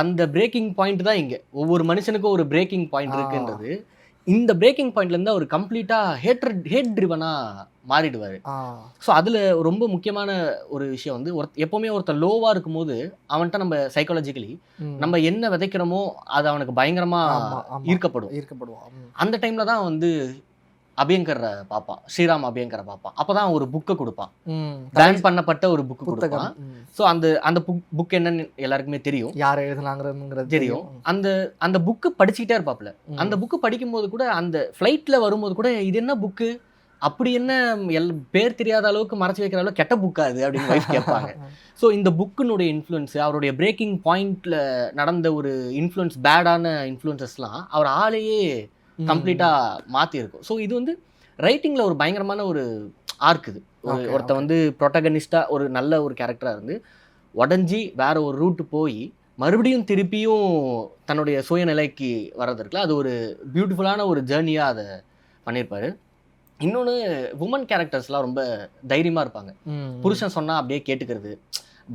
அந்த பிரேக்கிங் பாயிண்ட் தான் இங்கே ஒவ்வொரு மனுஷனுக்கும் ஒரு பிரேக்கிங் பாயிண்ட் இருக்குன்றது. இந்த பிரேக்கிங் பாயிண்ட்லேருந்து அவர் கம்ப்ளீட்டாக ஹேட் ட்ரிவனாக மாறிடுவார். ஸோ அதில் ரொம்ப முக்கியமான ஒரு விஷயம் வந்து எப்போவுமே ஒருத்தர் லோவாக இருக்கும்போது அவன்கிட்ட நம்ம சைக்காலஜிக்கலி நம்ம என்ன விதைக்கிறோமோ அது அவனுக்கு பயங்கரமாக ஈர்க்கப்படுவான். அந்த டைமில் தான் வந்து அபியங்கரை பார்ப்பான், ஸ்ரீராம் அபியங்கரை பார்ப்பான். அப்போ தான் ஒரு புக்கை கொடுப்பான், பேன் பண்ணப்பட்ட ஒரு புக்கு கொடுப்பான். ஸோ அந்த புக் என்னன்னு எல்லாருக்குமே தெரியும், யார் எழுதுனாங்கிறது தெரியும். அந்த புக்கு படிச்சுக்கிட்டே இருப்பாப்புல. அந்த புக்கு படிக்கும்போது கூட அந்த ஃப்ளைட்டில் வரும்போது கூட இது என்ன புக்கு, அப்படி என்ன பேர் தெரியாத அளவுக்கு மறைச்சி வைக்கிற அளவுக்கு கெட்ட புக்கா அது அப்படின்னு வைஃப் கேட்பாங்க. ஸோ இந்த புக்கினுடைய இன்ஃப்ளூயன்ஸ், அவருடைய பிரேக்கிங் பாயிண்ட்ல நடந்த ஒரு இன்ஃப்ளூயன்ஸ், பேடான இன்ஃப்ளூயன்சஸ்லாம் அவர் ஆளையே கம்ப்ளீட்டாக மாற்றிருக்கும். ஸோ இது வந்து ரைட்டிங்கில் ஒரு பயங்கரமான ஒரு ஆர்க். இது ஒருத்த வந்து ப்ரொட்டகனிஸ்டாக ஒரு நல்ல ஒரு கேரக்டராக இருந்து உடஞ்சி வேற ஒரு ரூட்டு போய் மறுபடியும் திருப்பியும் தன்னுடைய சுயநிலைக்கு வர்றது இருக்குல்ல, அது ஒரு பியூட்டிஃபுல்லான ஒரு ஜேர்னியாக அதை பண்ணியிருப்பார். இன்னொன்று, உமன் கேரக்டர்ஸ்லாம் ரொம்ப தைரியமாக இருப்பாங்க. புருஷன் சொன்னால் அப்படியே கேட்டுக்கிறது,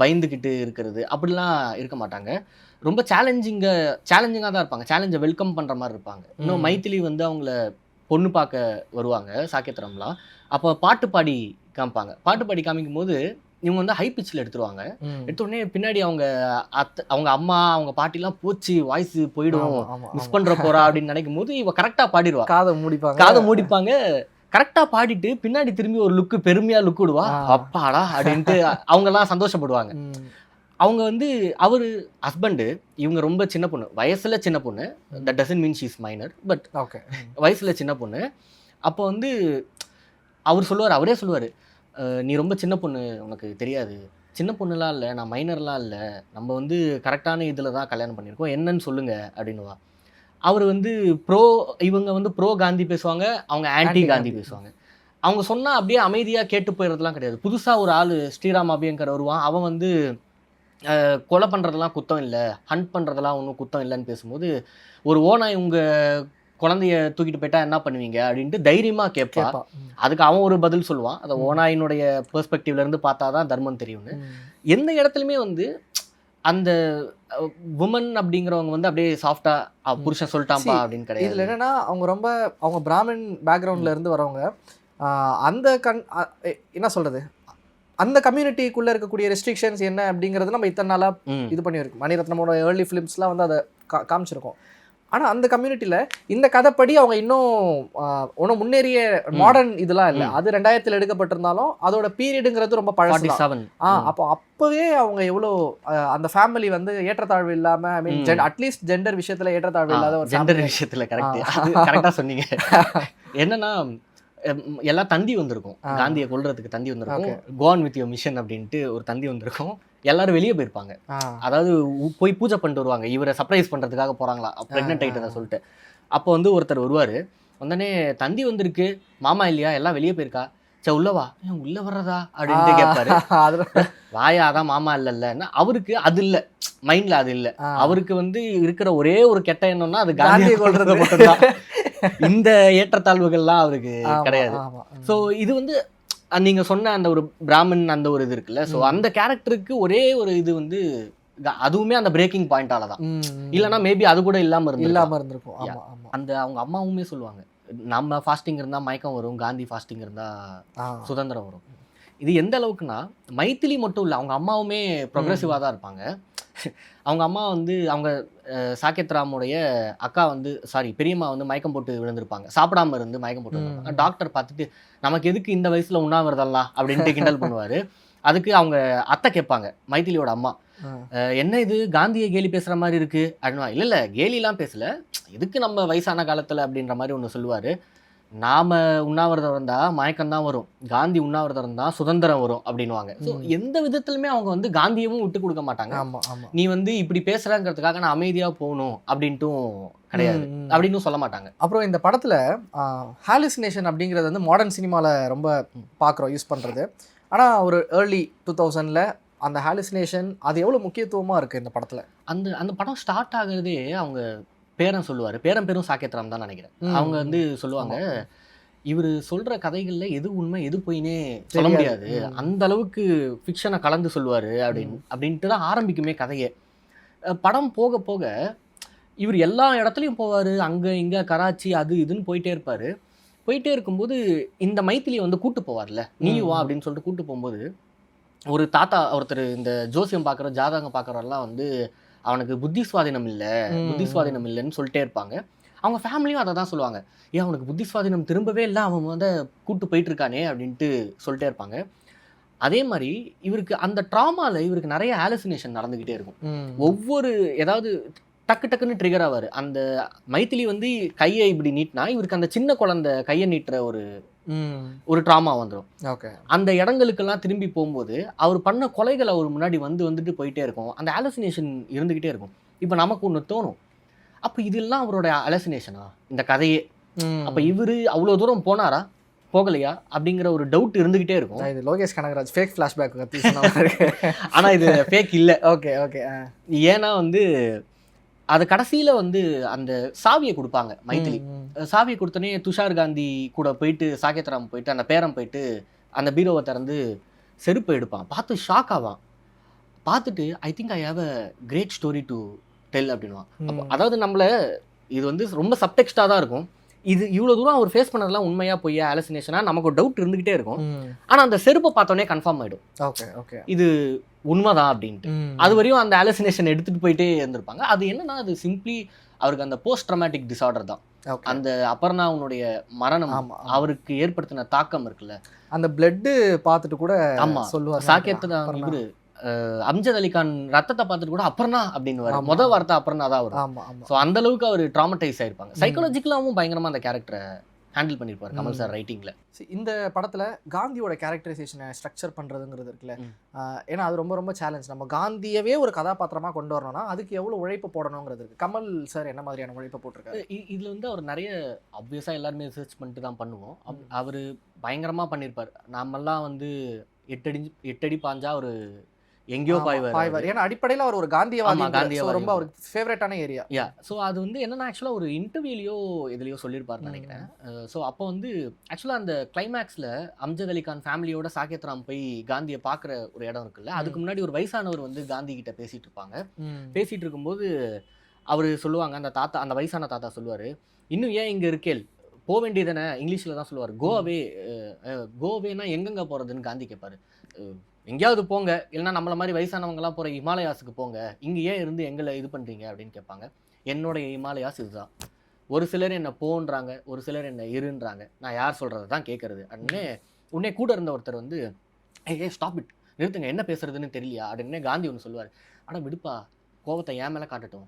பயந்துக்கிட்டு இருக்கிறது அப்படிலாம் இருக்க மாட்டாங்க. ரொம்ப சேலஞ்சிங்காக தான் இருப்பாங்க. சேலஞ்சை வெல்கம் பண்ணுற மாதிரி இருப்பாங்க. இன்னும் மைத்திலி வந்து அவங்கள பொண்ணு பார்க்க வருவாங்க சாகேத் ராம்லாம். அப்போ பாட்டு பாடி காமிப்பாங்க. பாட்டு பாடி காமிக்கும் போது இவங்க வந்து ஹை பிச்சில் எடுத்துருவாங்க. எடுத்தோடனே பின்னாடி அவங்க அம்மா அவங்க பாட்டிலாம் போச்சு, வாய்ஸ் போயிடும், மிஸ் பண்ணுற போறா அப்படின்னு நினைக்கும் போது இவ கரெக்டாக பாடிடுவா, காதை மூடிப்பாங்க. கரெக்டாக பாடிட்டு பின்னாடி திரும்பி ஒரு லுக்கு பெருமையாக லுக் விடுவா, அப்பாடா அப்படின்ட்டு அவங்கெல்லாம் சந்தோஷப்படுவாங்க. அவங்க வந்து அவர் ஹஸ்பண்டு, இவங்க ரொம்ப சின்ன பொண்ணு, வயசுல சின்ன பொண்ணு. That doesn't mean she is minor, but வயசுல சின்ன பொண்ணு. அப்போ வந்து அவரே சொல்லுவார், நீ ரொம்ப சின்ன பொண்ணு, உனக்கு தெரியாது, சின்ன பொண்ணுலாம் இல்லை, நான் மைனர்லாம் இல்லை, நம்ம வந்து கரெக்டான இதில் தான் கல்யாணம் பண்ணியிருக்கோம், என்னன்னு சொல்லுங்க அப்படின்னுவா. அவர் வந்து இவங்க வந்து ப்ரோ காந்தி பேசுவாங்க, அவங்க ஆன்டி காந்தி பேசுவாங்க. அவங்க சொன்னால் அப்படியே அமைதியாக கேட்டு போயிடுறதுலாம் கிடையாது. புதுசாக ஒரு ஆள் ஸ்ரீராம் அபியங்கர் வருவான், அவன் வந்து கொலை பண்ணுறதெல்லாம் குத்தம் இல்லை, ஹண்ட் பண்ணுறதெல்லாம் ஒன்றும் குத்தம் இல்லைன்னு பேசும்போது, ஒரு ஓனாய் உங்கள் குழந்தைய தூக்கிட்டு போயிட்டா என்ன பண்ணுவீங்க அப்படின்ட்டு தைரியமாக கேட்பா. அதுக்கு அவன் ஒரு பதில் சொல்லுவான், அதை ஓனாயினுடைய பெர்ஸ்பெக்டிவ்லேருந்து பார்த்தா தான் தர்மம் தெரியும்னு. எந்த இடத்துலையுமே வந்து அந்த உமன் அப்படிங்கிறவங்க வந்து அப்படியே சாஃப்டாக புருஷன் சொல்லிட்டாம்பா அப்படின்னு கிடையாது. இதில் என்னென்னா அவங்க பிராமின் பேக்ரவுண்டில் இருந்து வரவங்க, அந்த என்ன சொல்கிறது, அந்த கம்யூனிட்டிக்குள்ளே இருக்கக்கூடிய ரெஸ்ட்ரிக்ஷன்ஸ் என்ன அப்படிங்கிறது நம்ம இத்தனை நாளாக இது பண்ணியிருக்கோம். மணிரத்னமோட ஏர்லி ஃபிலிம்ஸ்லாம் வந்து அதை காமிச்சிருக்கோம். ஆனால் அந்த கம்யூனிட்டியில் இந்த கதைப்படி அவங்க இன்னும் முன்னேறிய மாடர்ன் இதெல்லாம் இல்லை. அது 2000 எடுக்கப்பட்டிருந்தாலும் அதோட பீரியடுங்கிறது ரொம்ப பழசு. அப்போவே அவங்க எவ்வளோ அந்த ஃபேமிலி வந்து ஏற்றத்தாழ்வு இல்லாமல், ஐ மீன் அட்லீஸ்ட் ஜெண்டர் விஷயத்தில் ஏற்றத்தாழ்வு இல்லாத ஒரு ஜெண்டர் விஷயத்தில் கரெக்டாக சொன்னீங்க. என்னன்னா எல்லாம் தந்தி வந்திருக்கும், காந்தியை கொல்றதுக்கு தந்தி வந்திருக்கும், கோன் வித் யுவர் மிஷன் அப்படின்ட்டு ஒரு தந்தி வந்திருக்கும். எல்லாரும் வெளியே போயிருப்பாங்க, அதாவது போய் பூஜை பண்ணிட்டு வருவாங்க, இவரை சர்ப்ரைஸ் பண்ணுறதுக்காக போகிறாங்களா ப்ரெக்னென்ட் ஆகிட்டதை சொல்லிட்டு. அப்போ வந்து ஒருத்தர் வருவார், வந்தோடனே தந்தி வந்திருக்கு மாமா இல்லையா, எல்லாம் வெளியே போயிருக்கா, சே உள்ளவா, உள்ள வர்றதா அப்படின்ட்டு கேட்பாரு. வாயா அதான் மாமா இல்லைன்னா அவருக்கு அது இல்லை, மைண்டில் அது இல்லை. அவருக்கு வந்து இருக்கிற ஒரே ஒரு கெட்ட எண்ணம்னா அது காந்தியை கொல்றது மட்டும்தான். இந்த ஏற்றத்தாழ்வுகள்லாம் அவருக்கு கிடையாது. ஸோ இது வந்து நீங்கள் சொன்ன அந்த ஒரு பிராமன் அந்த ஒரு இது இருக்குல்ல, ஸோ அந்த கேரக்டருக்கு ஒரே ஒரு இது வந்து அதுவுமே அந்த பிரேக்கிங் பாயிண்டால தான். இல்லைன்னா மேபி அது கூட இல்லாமல் இருந்திருக்கும். Yeah. ஆமா ஆமா. அந்த அவங்க அம்மாவுமே சொல்லுவாங்க, நம்ம ஃபாஸ்டிங் இருந்தால் மயக்கம் வரும், காந்தி ஃபாஸ்டிங் இருந்தால் சுதந்திரம் வரும். இது எந்த அளவுக்குன்னா மைத்திலி மட்டும் இல்லை, அவங்க அம்மாவுமே ப்ரொக்ரெசிவாக தான் இருப்பாங்க. அவங்க அம்மா வந்து அவங்க சாகேத் ராமுடைய அக்கா வந்து பெரியம்மா வந்து மயக்கம் போட்டு விழுந்திருப்பாங்க, சாப்பிடாம இருந்து மயக்கம் போட்டு விழுந்திருப்பாங்க. டாக்டர் பார்த்துட்டு நமக்கு எதுக்கு இந்த வயசுல உண்ணாவிரதம்லாம் அப்படின்ட்டு கிண்டல் பண்ணுவார். அதுக்கு அவங்க அத்தை கேட்பாங்க, மைத்திலியோட அம்மா, என்ன இது காந்தியை கேலி பேசுகிற மாதிரி இருக்குது அப்படின்னா, இல்லை கேலிலாம் பேசலை, எதுக்கு நம்ம வயசான காலத்தில் அப்படின்ற மாதிரி ஒன்று சொல்லுவார். நாம் உண்ணாவிரதம் இருந்தால் மயக்கம்தான் வரும், காந்தி உண்ணாவிரதம் இருந்தால் சுதந்திரம் வரும் அப்படின்வாங்க. ஸோ எந்த விதத்துலையுமே அவங்க வந்து காந்தியவும் விட்டு கொடுக்க மாட்டாங்க. நீ வந்து இப்படி பேசுகிறாங்கிறதுக்காக நான் அமைதியாக போகணும் அப்படின்ட்டும் கிடையாது அப்படின்னு சொல்ல மாட்டாங்க. அப்புறம் இந்த படத்தில் ஹாலுசினேஷன் அப்படிங்கிறது வந்து மாடர்ன் சினிமாவில் ரொம்ப பார்க்குறோம் யூஸ் பண்ணுறது. ஆனால் ஒரு ஏர்லி 2000s அந்த ஹாலுசினேஷன் அது எவ்வளோ முக்கியத்துவமாக இருக்குது இந்த படத்தில். அந்த படம் ஸ்டார்ட் ஆகுறதே அவங்க பேரன் சொல்லுவார், பேரும் சாகேத் ராம் தான் நினைக்கிறேன். அவங்க வந்து சொல்லுவாங்க, இவர் சொல்கிற கதைகளில் எது உண்மை எது பொய்னே சொல்ல முடியாது, அந்த அளவுக்கு ஃபிக்ஷனை கலந்து சொல்லுவார் அப்படின்ட்டு தான் ஆரம்பிக்குமே கதையே. படம் போக போக இவர் எல்லா இடத்துலையும் போவார், அங்கே இங்கே கராச்சி அது இதுன்னு போயிட்டே இருக்கும்போது இந்த மைத்திலியை வந்து கூட்டு போவார்ல, நீ வா அப்படின்னு சொல்லிட்டு கூட்டு போகும்போது ஒரு தாத்தா ஒருத்தர் இந்த ஜோசியம் பார்க்குற ஜாதகம் பார்க்குறவரெல்லாம் வந்து அவனுக்கு புத்தி சுவாதீனம் இல்லைன்னு சொல்லிட்டே இருப்பாங்க. அவங்க ஃபேமிலியும் அதை தான் சொல்லுவாங்க, ஏன் அவனுக்கு புத்தி சுவாதீனம் திரும்பவே இல்லை, அவன் வந்து கூட்டு போயிட்டு இருக்கானே அப்படின்ட்டு சொல்லிட்டே இருப்பாங்க. அதே மாதிரி இவருக்கு அந்த ட்ராமாவில் இவருக்கு நிறைய ஹாலுசினேஷன் நடந்துக்கிட்டே இருக்கும். ஒவ்வொரு ஏதாவது டக்குன்னு ட்ரிகர் ஆவார். அந்த மைத்திலி வந்து கையை இப்படி நீட்டினா இவருக்கு அந்த சின்ன குழந்தை கையை நீட்டுற ஒரு ட்ராமா வந்துடும். ஓகே, அந்த இடங்களுக்கெல்லாம் திரும்பி போகும்போது அவர் பண்ண கொலைகள் அவர் முன்னாடி வந்துட்டு போயிட்டே இருக்கும். அந்த ஹாலுசினேஷன் இருந்துக்கிட்டே இருக்கும். இப்போ நமக்கு ஒன்று தோணும், அப்போ இதெல்லாம் அவரோட ஹாலுசினேஷனா இந்த கதையே, அப்போ இவர் அவ்வளோ தூரம் போனாரா போகலையா அப்படிங்கிற ஒரு டவுட் இருந்துக்கிட்டே இருக்கும். இது லோகேஷ் கனகராஜ் ஃபேக் ஃப்ளாஷ்பேக் கத்தி சொன்னாங்க. ஆனால் இது ஃபேக் இல்லை. Okay okay. ஏன்னா வந்து அது கடைசியில் வந்து அந்த சாவியை கொடுப்பாங்க மைத்திலி. சாவியை கொடுத்தோன்னே துஷார் காந்தி கூட போயிட்டு சாகேத் ராம் போயிட்டு அந்த பேரன் போயிட்டு அந்த பீரோவை திறந்து செருப்பை எடுப்பான். பார்த்து ஷாக் ஆவான். பார்த்துட்டு I think I have a great story to tell அப்படின்வான். அதாவது நம்மளை இது வந்து ரொம்ப சப்டெக்ஸ்டாக தான் இருக்கும். இது இவ்வளோ தூரம் அவர் ஃபேஸ் பண்ணதெல்லாம் உண்மையாக பொய்யா ஹாலுசினேஷனாக நமக்கு ஒரு டவுட் இருந்துகிட்டே இருக்கும். ஆனால் அந்த செருப்பை பார்த்தோன்னே கன்ஃபார்ம் ஆகிடும், ஓகே ஓகே இது உண்மைதான் அப்படின்ட்டு. அது வரையும் அந்த ஹாலுசினேஷன் எடுத்துகிட்டு போயிட்டே இருந்திருப்பாங்க. அது என்னன்னா அது சிம்பிளி அவருக்கு அந்த போஸ்ட் ட்ராமேட்டிக் டிசார்டர் தான். அந்த அபர்ணாவுடைய மரணம் அவருக்கு ஏற்படுத்தின தாக்கம் இருக்குல்ல, அந்த பிளட்டு பார்த்துட்டு கூட சொல்லுவார் சாகேத் இவரு அம்ஜத் அலிகான் ரத்தத்தை பார்த்துட்டு கூட அபர்ணா அப்படின்னு முதல் வார்த்தை அபர்ணா தான் வரும். ஸோ அந்த அளவுக்கு அவர் ட்ராமடைஸ் ஆயிருப்பாங்க. சைக்காலஜிக்கலாகவும் பயங்கரமா அந்த கேரக்டரை ஹேண்டில் பண்ணியிருப்பார் கமல் சார் ரைட்டிங்ல. இந்த படத்துல காந்தியோட கேரக்டரைசேஷனை ஸ்ட்ரக்சர் பண்றதுங்கிறது இருக்குல்ல, ஏன்னா அது ரொம்ப ரொம்ப சேலஞ்ச். நம்ம காந்தியவே ஒரு கதாபாத்திரமா கொண்டு வரணும்னா அதுக்கு எவ்வளவு உழைப்பு போடணுங்கிறது இருக்கு. கமல் சார் என்ன மாதிரியான உழைப்பு போட்டிருக்காரு இதுல வந்து அவர் நிறைய ஆப்வியஸா எல்லாருமே ரிசர்ச் பண்ணிட்டு தான் பண்ணுவோம். அவர் பயங்கரமா பண்ணியிருப்பார். நாமெல்லாம் வந்து 8 அடி பாஞ்சா ஒரு எங்கேயோ பாய்வார். ஏன்னா அடிப்படையில் அவர் ஒரு காந்தியவாதி, ரொம்ப அவருக்கு ஃபேவரட்டான ஏரியா. யா, ஸோ அது வந்து என்னன்னா ஆக்சுவலாக ஒரு இன்டர்வியூலையோ எதுலையோ சொல்லியிருப்பாருன்னு நினைக்கிறேன். ஸோ அப்போ வந்து ஆக்சுவலாக அந்த கிளைமேக்ஸில் அம்ஜத் அலிகான் ஃபேமிலியோட சாகேத் ராம் போய் காந்தியை பார்க்குற ஒரு இடம் இருக்குல்ல, அதுக்கு முன்னாடி ஒரு வயசானவர் வந்து காந்தி கிட்ட பேசிட்டு இருப்பாங்க. பேசிட்டு இருக்கும்போது அவர் சொல்லுவாங்க, அந்த தாத்தா, அந்த வயசான தாத்தா சொல்லுவார், இன்னும் ஏன் இங்கே இருக்கேள், போக வேண்டியதானே, இங்கிலீஷில் தான் சொல்லுவார். கோவேனா எங்கெங்கே போகிறதுன்னு காந்தி கேட்பாரு. எங்கேயாவது போங்க, இல்லைனா நம்மள மாதிரி வயசானவங்கலாம் போகிற ஹிமாலயாஸுக்கு போங்க, இங்கே ஏன் இருந்து எங்களை இது பண்ணுறீங்க அப்படின்னு கேட்பாங்க. என்னுடைய ஹிமாலயாஸ் இதுதான். ஒரு சிலர் என்னை போன்றாங்க, ஒரு சிலர் என்னை இருன்றாங்க, நான் யார் சொல்கிறத தான் கேட்குறது அப்படின்னு உடனே கூட இருந்த ஒருத்தர் வந்து ஏ ஸ்டாப் இட், நிறுத்துங்க, என்ன பேசுறதுன்னு தெரியலையா அப்படின்னு காந்தி ஒன்று சொல்லுவார். ஆனால் விடுப்பா, கோவத்தை ஏன் மேலே காட்டட்டும்,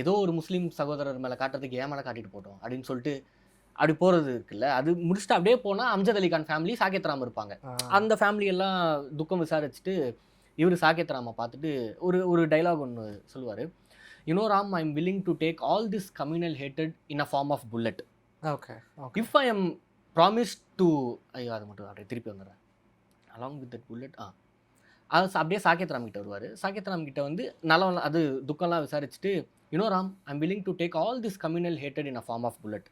ஏதோ ஒரு முஸ்லீம் சகோதரர் மேலே காட்டுறதுக்கு ஏன் மேலே காட்டிட்டு போட்டோம் அப்படின்னு சொல்லிட்டு அப்படி போகிறது இருக்குல்ல. அது முடிச்சுட்டு அப்படியே போனால் அம்ஜத் அலிகான் ஃபேமிலி சாகேத் ராம் இருப்பாங்க. அந்த ஃபேமிலியெல்லாம் துக்கம் விசாரிச்சுட்டு இவர் சாகேத் ராமை பார்த்துட்டு ஒரு டைலாக் ஒன்று சொல்லுவார். You know Ram, I am willing to take all this communal ஹேட்டட் in a form of bullet. Okay, if I am promise to, ஐயோ அது மட்டும் அப்படியே திருப்பி வந்துடுறேன், அலாங் வித் தட் புல்லட். அது அப்படியே சாகேத் ராம் கிட்ட வருவார். சாகேத் ராம் கிட்ட வந்து நலம் அது துக்கம்லாம் விசாரிச்சுட்டு, you know Ram, I am willing to take all this communal ஹேட்டட் in a form of bullet.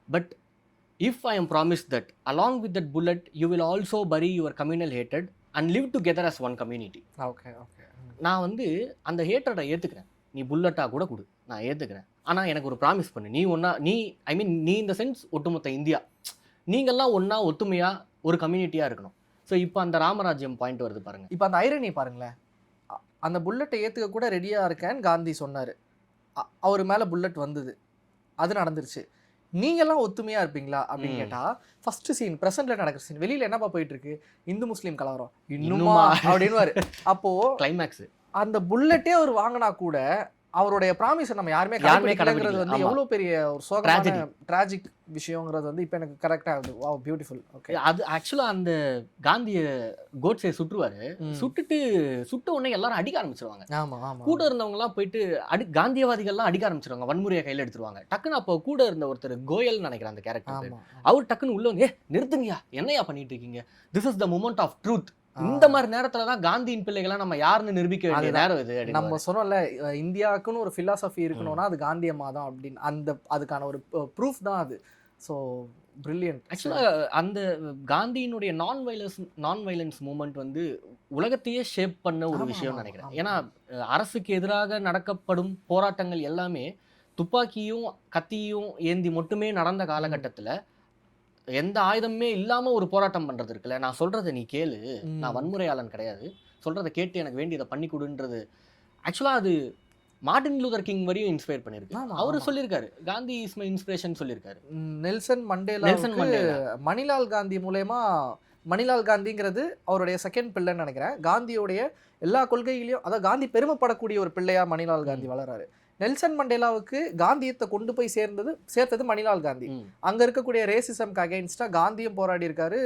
But if I am promised that along with that bullet you will also bury your communal hatred and live together as one community. Okay. நான் வந்து அந்த ஹேட்ரடை ஏற்றுக்கிறேன், நீ புல்லட்டாக கூட கொடு, நான் ஏற்றுக்கிறேன். ஆனால் எனக்கு ஒரு ப்ராமிஸ் பண்ணு, நீ இந்த சென்ஸ் ஒட்டுமொத்த இந்தியா நீங்கள்லாம் ஒன்றா ஒத்துமையாக ஒரு கம்யூனிட்டியாக இருக்கணும். ஸோ இப்போ அந்த ராமராஜ்யம் பாயிண்ட் வருது பாருங்க. இப்போ அந்த ஐரனி பாருங்களேன், அந்த புல்லட்டை ஏற்றுக்க கூட ரெடியாக இருக்கேன்னு காந்தி சொன்னார், அவர் மேலே புல்லட் வந்தது, அது நடந்துருச்சு. நீங்கள்லாம் ஒத்துமையாக இருப்பீங்களா அப்படின்னு கேட்டால் ஃபர்ஸ்ட் சீன் ப்ரெசென்ட்டில் நடக்கிற சீன், வெளியில் என்னப்பா போயிட்டு இருக்கு, இந்து முஸ்லீம் கலவரம் இன்னுமா அப்படின்வாரு. அப்போது கிளைமேக்ஸ் அந்த புல்லட்டே அவர் வாங்கினா கூட அவருடைய ப்ராமிஸை நம்ம யாருமே கடைபிடிக்கிறது வந்து எவ்வளோ பெரிய ஒரு சோகமான ட்ராஜிக் விஷயங்கிறது வந்து இப்போ எனக்கு கரெக்டாக ஆகுது. Wow, beautiful. ஓகே, அது ஆக்சுவலாக அந்த காந்தியை கோட்ஸே சுட்டுவார், சுட்ட உடனே எல்லாரும் அடிக்க ஆரம்பிச்சிருவாங்க. ஆமாம் ஆமாம், கூட இருந்தவங்கலாம் போயிட்டு காந்தியவாதிகள்லாம் அடிக்க ஆரம்பிச்சிருவாங்க, வன்முறையை கையில் எடுத்துருவாங்க. டக்குன்னு அப்போ கூட இருந்த ஒருத்தர் கோயல் நினைக்கிறேன் அந்த கேரக்டர், அவர் டக்குன்னு உள்ள வந்து நிறுத்துங்கயா, என்னையா பண்ணிட்டு இருக்கீங்க, this is the moment of truth. இந்த மாதிரி நேரத்துல தான் காந்தியின் பிள்ளைகளை நம்ம யாருன்னு நிரூபிக்க வேண்டிய நேரம் இது. நம்ம சொன்னோம்ல, இந்தியாவுக்குன்னு ஒரு ஃபிலாசபி இருக்கணும்னா அது காந்தியம்மா தான் அப்படின்னு, அதுக்கான ஒரு ப்ரூஃப் தான் அது. So brilliant. ஆக்சுவலாக அந்த காந்தியினுடைய நான் வைலன்ஸ் மூமெண்ட் வந்து உலகத்தையே ஷேப் பண்ண ஒரு விஷயம்னு நினைக்கிறேன். ஏன்னா அரசுக்கு எதிராக நடக்கப்படும் போராட்டங்கள் எல்லாமே துப்பாக்கியும் கத்தியும் ஏந்தி மட்டுமே நடந்த காலகட்டத்தில் எந்த ஆயுதமே இல்லாம ஒரு போராட்டம் பண்றது இருக்குல்ல, நான் சொல்றதை நீ கேளு, நான் வன்முறையாளன் கிடையாது, சொல்றதை கேட்டு எனக்கு வேண்டியதை பண்ணி கொடுன்றது. ஆக்சுவலா அது மார்ட்டின் லூதர் கிங் வரையும் இன்ஸ்பயர் பண்ணிருக்கு. அவரு சொல்லியிருக்காரு, காந்தி இஸ் மை இன்ஸ்பிரேஷன் சொல்லியிருக்காரு. நெல்சன் மண்டேலா மணிலால் காந்தி மூலமா, மணிலால் காந்திங்கிறது அவருடைய செகண்ட் பிள்ளைன்னு நினைக்கிறேன். காந்தியோடைய எல்லா கொள்கைகளையும், அதாவது காந்தி பெருமைப்படக்கூடிய ஒரு பிள்ளையா மணிலால் காந்தி வளர்றாரு. நெல்சன் மண்டேலாவுக்கு காந்தியத்தை கொண்டு போய் சேர்த்தது மணிலால் காந்தி. அங்க இருக்கக்கூடிய ரேசிசம்க்கு அகைன்ஸ்டா காந்தியும் போராடி இருக்காரு,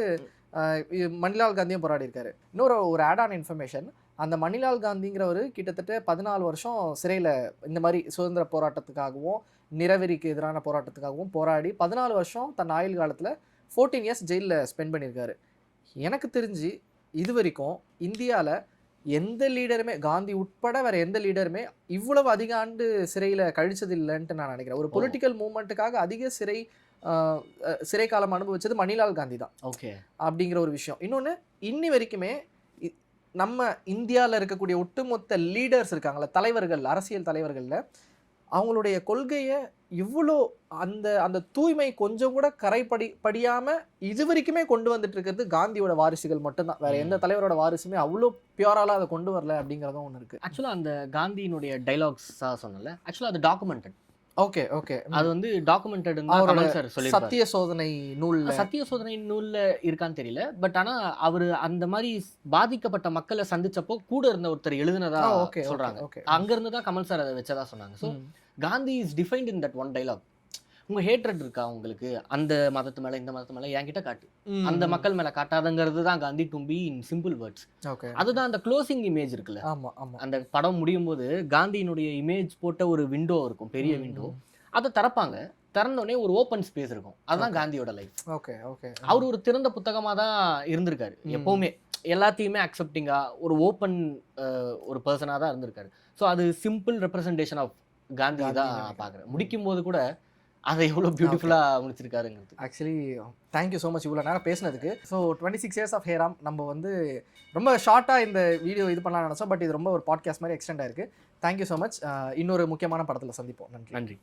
மணிலால் காந்தியும் போராடி இருக்காரு. இன்னொரு ஆட் ஆன் இன்ஃபர்மேஷன், அந்த மணிலால் காந்திங்கிறவர் கிட்டத்தட்ட 14 வருஷம் சிறையில் இந்த மாதிரி சுதந்திர போராட்டத்துக்காகவும் நிறவெறிக்கு எதிரான போராட்டத்துக்காகவும் போராடி 14 வருஷம் தன் ஆயுள் காலத்தில் 14 இயர்ஸ் ஜெயிலில் ஸ்பெண்ட் பண்ணியிருக்காரு. எனக்கு தெரிஞ்சு இது வரைக்கும் இந்தியாவில் எந்த லீடருமே, காந்தி உட்பட வேற எந்த லீடருமே இவ்வளவு அதிக ஆண்டு சிறையில் கழிச்சது இல்லைன்ட்டு நான் நினைக்கிறேன். ஒரு பொலிட்டிக்கல் மூவ்மெண்ட்டுக்காக அதிக சிறை காலம் அனுபவிச்சது மணிலால் காந்தி தான். ஓகே, அப்படிங்கிற ஒரு விஷயம். இன்னொன்று, இன்னி வரைக்குமே நம்ம இந்தியாவில் இருக்கக்கூடிய ஒட்டுமொத்த லீடர்ஸ் இருக்காங்களே, தலைவர்கள், அரசியல் தலைவர்களில் அவங்களுடைய கொள்கையை இவ்வளோ அந்த தூய்மை கொஞ்சம் கூட படியாமல் இது வரைக்குமே கொண்டு வந்துட்டு இருக்கிறது காந்தியோட வாரிசுகள் மட்டும்தான். வேற எந்த தலைவரோட வாரிசுமே அவ்வளோ பியூரால அதை கொண்டு வரல அப்படிங்கிறதும் ஒன்று இருக்கு. ஆக்சுவலாக அந்த காந்தியினுடைய டைலாக்ஸாக சொன்னல, ஆக்சுவலாக அது டாக்குமெண்டட். ஓகே ஓகே, அது வந்து டாக்குமெண்டட் சத்திய சோதனை நூல்ல இருக்கான்னு தெரியல. பட் ஆனா அவரு அந்த மாதிரி பாதிக்கப்பட்ட மக்களை சந்திச்சப்போ கூட இருந்த ஒருத்தர் எழுதுனதா சொல்றாங்க. அங்க இருந்து தான் கமல் சார் அதை வச்சதா சொன்னாங்க. So Gandhi is defined in that one dialogue. உங்க ஹேட்ரட் இருக்கா உங்களுக்கு அந்த மதத்து மேல இந்த மதத்து மேல, என்கிட்ட காட்டு, அந்த மக்கள் மேல காட்டாதங்கிறது தான் Gandhi to be in simple words. அதுதான் அந்த க்ளோசிங் இமேஜ் இருக்குல்ல, அந்த படம் முடியும் போது காந்தியினுடைய இமேஜ் போட்ட ஒரு விண்டோ இருக்கும், பெரிய விண்டோ, அதை திறப்பாங்க, திறந்தோடனே ஒரு ஓப்பன் ஸ்பேஸ் இருக்கும். அதுதான் காந்தியோட லைஃப். ஓகே ஓகே, அவர் ஒரு திறந்த புத்தகமா தான் இருந்திருக்காரு எப்பவுமே, எல்லாத்தையுமே அக்செப்டிங்கா ஒரு ஓப்பன் ஒரு பர்சனா தான் இருந்திருக்காரு. ஸோ அது சிம்பிள் ரெப்ரசன்டேஷன் ஆஃப் காந்தி தான் பாக்குறேன். முடிக்கும் போது கூட அதை எவ்வளோ பியூட்டிஃபுல்லாக முடிச்சிருக்காருங்கிறது. ஆக்சுவலி தேங்க்யூ ஸோ மச் இவ்வளோ நேரம் பேசினதுக்கு. ஸோ 26 இயர்ஸ் ஆஃப் ஹேராம் நம்ம வந்து ரொம்ப ஷார்ட்டாக இந்த வீடியோ இது பண்ணலாம்னு நினச்சோம், பட் இது ரொம்ப ஒரு பாட்காஸ்ட் மாதிரி எக்ஸ்டெண்ட் ஆயிருக்கு. Thank you so much. இன்னொரு முக்கியமான படத்தில் சந்திப்போம். நன்றி.